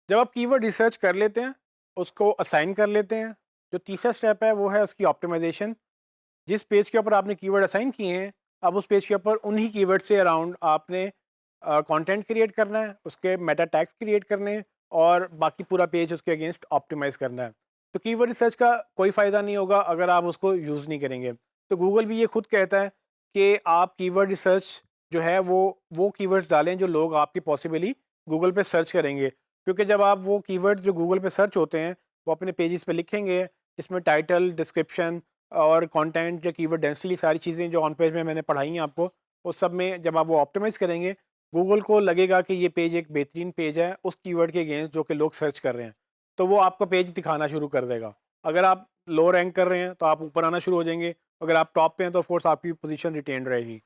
जब आप keyword research कर लेते हैं, उसको असाइन कर लेते हैं, जो तीसरा स्टेप है वो है उसकी ऑप्टिमाइजेशन। जिस पेज के ऊपर आपने कीवर्ड असाइन किए हैं, अब उस पेज के ऊपर उन्हीं कीवर्ड से अराउंड आपने कंटेंट क्रिएट करना है, उसके मेटा टैग्स क्रिएट करने हैं और बाकी पूरा पेज उसके अगेंस्ट ऑप्टिमाइज करना है। तो कीवर्ड रिसर्च का कोई फ़ायदा नहीं होगा अगर आप उसको यूज़ नहीं करेंगे। तो गूगल भी ये खुद कहता है कि आप कीवर्ड रिसर्च जो है वो कीवर्ड्स डालें जो लोग आपकी पॉसिबली गूगल पे सर्च करेंगे। क्योंकि जब आप वो कीवर्ड जो गूगल पे सर्च होते हैं, वो अपने पेजेस पे लिखेंगे, इसमें टाइटल, डिस्क्रिप्शन और कंटेंट या कीवर्ड डेंसिटी सारी चीज़ें जो ऑन पेज में मैंने पढ़ाई हैं आपको, उस सब में जब आप वो ऑप्टिमाइज़ करेंगे, गूगल को लगेगा कि ये पेज एक बेहतरीन पेज है उस कीवर्ड के अगेंस्ट जो कि लोग सर्च कर रहे हैं। तो वो आपका पेज दिखाना शुरू कर देगा। अगर आप लो रैंक कर रहे हैं तो आप ऊपर आना शुरू हो जाएँगे, अगर आप टॉप पे हैं तो ऑफ कोर्स आपकी पोज़ीशन रिटेन रहेगी।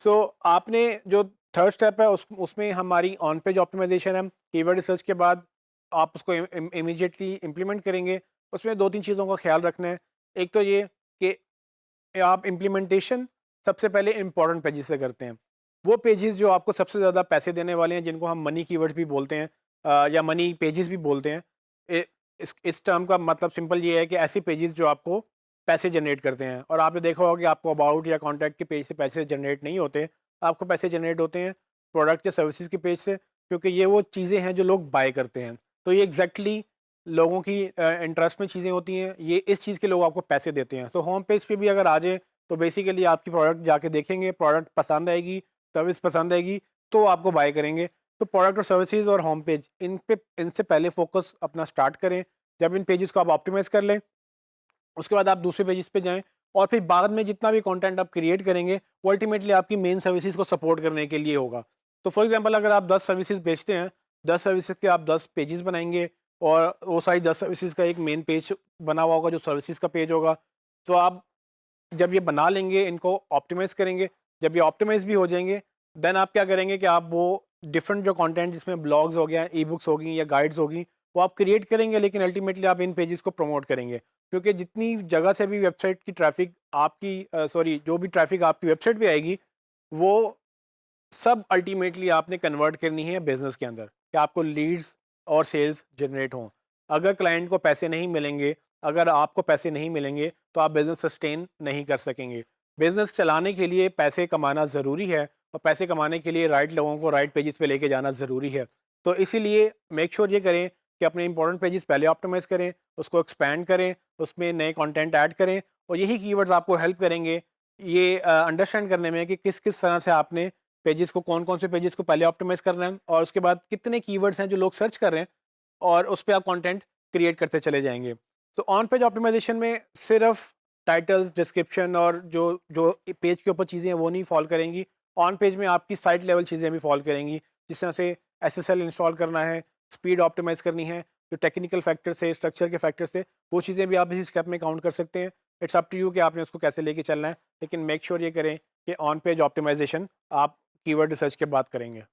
सो आपने जो थर्ड स्टेप है उसमें हमारी ऑन पेज ऑप्टिमाइज़ेशन है। कीवर्ड रिसर्च के बाद आप उसको इमीडिएटली इम्प्लीमेंट करेंगे। उसमें 2-3 चीज़ों का ख़्याल रखना है। एक तो ये कि आप इम्प्लीमेंटेशन सबसे पहले इम्पोर्टेंट पेजेस से करते हैं। वो पेजेस जो आपको सबसे ज़्यादा पैसे देने वाले हैं, जिनको हम मनी कीवर्ड्स भी बोलते हैं या मनी पेजेस भी बोलते हैं। इस टर्म का मतलब सिंपल ये है कि ऐसे पेजेस जो आपको पैसे जनरेट करते हैं। और आपने देखा होगा कि आपको अबाउट या कॉन्टैक्ट के पेज से पैसे जनरेट नहीं होते, आपको पैसे जनरेट होते हैं प्रोडक्ट या सर्विसेज के पेज से, क्योंकि ये वो चीज़ें हैं जो लोग बाय करते हैं। तो ये एग्जैक्टली लोगों की इंटरेस्ट में चीज़ें होती हैं, ये इस चीज़ के लोग आपको पैसे देते हैं। सो होम पेज पे भी अगर आ जाए तो बेसिकली आपकी प्रोडक्ट जाके देखेंगे, प्रोडक्ट पसंद आएगी, सर्विस पसंद आएगी, तो आपको बाय करेंगे। तो प्रोडक्ट और सर्विसेज और होम पेज इनसे पहले फोकस अपना स्टार्ट करें। जब इन पेजेस को आप ऑप्टिमाइज़ कर लें, उसके बाद आप दूसरे पेजेस पे जाएँ और फिर बाद में जितना भी कंटेंट आप क्रिएट करेंगे, वो अल्टीमेटली आपकी मेन सर्विसेज को सपोर्ट करने के लिए होगा। तो फॉर एग्जांपल अगर आप 10 सर्विसेज बेचते हैं, 10 सर्विसेज के आप 10 पेजेस बनाएँगे और वो सारी 10 सर्विसेज का एक मेन पेज बना हुआ होगा जो सर्विसेज का पेज होगा। तो आप जब ये बना लेंगे, इनको ऑप्टिमाइज़ करेंगे, जब ये ऑप्टिमाइज़ भी हो जाएँगे, देन आप क्या करेंगे कि आप वो डिफरेंट जो कंटेंट जिसमें ब्लॉग्स हो गया, ई-बुक्स होगी या गाइड्स होगी, वो आप क्रिएट करेंगे, लेकिन अल्टीमेटली आप इन पेजेस को प्रमोट करेंगे। क्योंकि जितनी जगह से भी वेबसाइट की ट्रैफ़िक आपकी सॉरी जो भी ट्रैफ़िक आपकी वेबसाइट पे आएगी, वो सब अल्टीमेटली आपने कन्वर्ट करनी है बिज़नेस के अंदर, कि आपको लीड्स और सेल्स जनरेट हों। अगर क्लाइंट को पैसे नहीं मिलेंगे, अगर आपको पैसे नहीं मिलेंगे, तो आप बिज़नेस सस्टेन नहीं कर सकेंगे। बिज़नेस चलाने के लिए पैसे कमाना ज़रूरी है और पैसे कमाने के लिए राइट लोगों को राइट पेजेस पे लेके जाना ज़रूरी है। तो इसीलिए मेक श्योर ये करें कि अपने इंपॉर्टेंट पेजेस पहले ऑप्टिमाइज़ करें, उसको एक्सपैंड करें, उसमें नए कंटेंट ऐड करें और यही कीवर्ड्स आपको हेल्प करेंगे ये अंडरस्टैंड करने में कि किस-किस तरह से आपने पेजेस को कौन-कौन से पेजेस को पहले ऑप्टिमाइज़ करना है और उसके बाद कितने कीवर्ड्स हैं जो लोग सर्च कर रहे हैं और उस पे आप कंटेंट क्रिएट करते चले जाएँगे। तो ऑन पेज ऑप्टिमाइज़ेशन में सिर्फ़ टाइटल्स, डिस्क्रिप्शन और जो जो पेज के ऊपर चीज़ें हैं वो नहीं फॉल करेंगी। ऑन पेज में आपकी साइट लेवल चीज़ें भी फॉल करेंगी। जिस तरह से एसएसएल इंस्टॉल करना है, स्पीड ऑप्टिमाइज़ करनी है, जो टेक्निकल फैक्टर से, स्ट्रक्चर के फैक्टर से, वो चीज़ें भी आप इसी स्टेप में काउंट कर सकते हैं। इट्स अप टू यू कि आपने उसको कैसे लेके चलना है। लेकिन मेक श्योर ये करें कि ऑन पेज ऑप्टिमाइज़ेशन आप कीवर्ड रिसर्च के बाद करेंगे।